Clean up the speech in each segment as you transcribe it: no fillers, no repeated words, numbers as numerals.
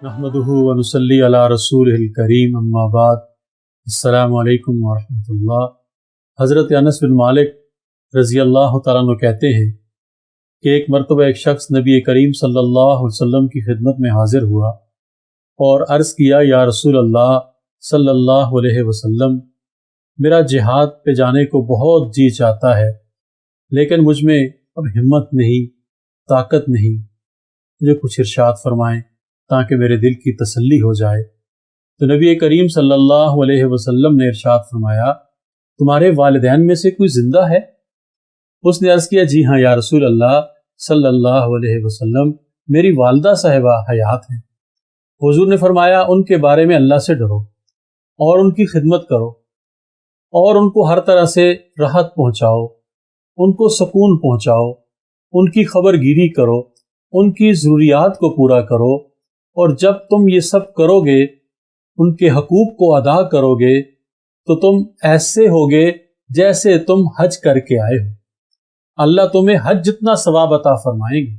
نحمدہ و نصلی علی رسولہ الکریم اما بعد السلام علیکم ورحمۃ اللہ۔ حضرت انس بن مالک رضی اللہ تعالیٰ عنہ کہتے ہیں کہ ایک مرتبہ ایک شخص نبی کریم صلی اللہ علیہ وسلم کی خدمت میں حاضر ہوا اور عرض کیا، یا رسول اللہ صلی اللہ علیہ وسلم، میرا جہاد پہ جانے کو بہت جی چاہتا ہے، لیکن مجھ میں اب ہمت نہیں، طاقت نہیں، مجھے کچھ ارشاد فرمائیں تاکہ میرے دل کی تسلی ہو جائے۔ تو نبی کریم صلی اللہ علیہ وسلم نے ارشاد فرمایا، تمہارے والدین میں سے کوئی زندہ ہے؟ اس نے عرض کیا، جی ہاں یا رسول اللہ صلی اللہ علیہ وسلم، میری والدہ صاحبہ حیات ہیں۔ حضور نے فرمایا، ان کے بارے میں اللہ سے ڈرو اور ان کی خدمت کرو اور ان کو ہر طرح سے راحت پہنچاؤ، ان کو سکون پہنچاؤ، ان کی خبر گیری کرو، ان کی ضروریات کو پورا کرو، اور جب تم یہ سب کرو گے، ان کے حقوق کو ادا کرو گے، تو تم ایسے ہوگے جیسے تم حج کر کے آئے ہو۔ اللہ تمہیں حج جتنا ثواب عطا فرمائیں گے۔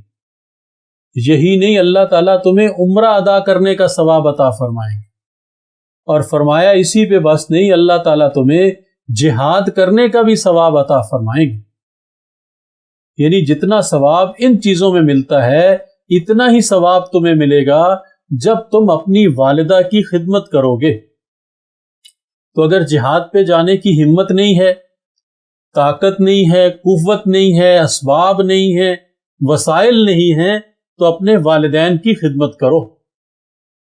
یہی نہیں، اللہ تعالیٰ تمہیں عمرہ ادا کرنے کا ثواب عطا فرمائیں گے، اور فرمایا اسی پہ بس نہیں، اللہ تعالیٰ تمہیں جہاد کرنے کا بھی ثواب عطا فرمائیں گے۔ یعنی جتنا ثواب ان چیزوں میں ملتا ہے، اتنا ہی ثواب تمہیں ملے گا جب تم اپنی والدہ کی خدمت کرو گے۔ تو اگر جہاد پہ جانے کی ہمت نہیں ہے، طاقت نہیں ہے، قوت نہیں ہے، اسباب نہیں ہے، وسائل نہیں ہیں، تو اپنے والدین کی خدمت کرو۔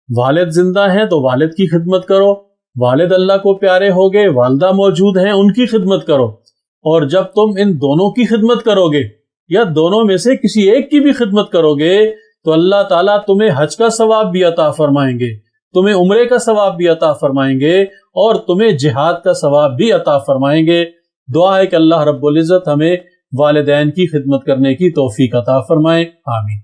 والد زندہ ہیں تو والد کی خدمت کرو، والد اللہ کو پیارے ہو گئے، والدہ موجود ہیں، ان کی خدمت کرو۔ اور جب تم ان دونوں کی خدمت کرو گے یا دونوں میں سے کسی ایک کی بھی خدمت کرو گے، تو اللہ تعالیٰ تمہیں حج کا ثواب بھی عطا فرمائیں گے، تمہیں عمرے کا ثواب بھی عطا فرمائیں گے، اور تمہیں جہاد کا ثواب بھی عطا فرمائیں گے۔ دعا ہے کہ اللہ رب العزت ہمیں والدین کی خدمت کرنے کی توفیق عطا فرمائے، آمین۔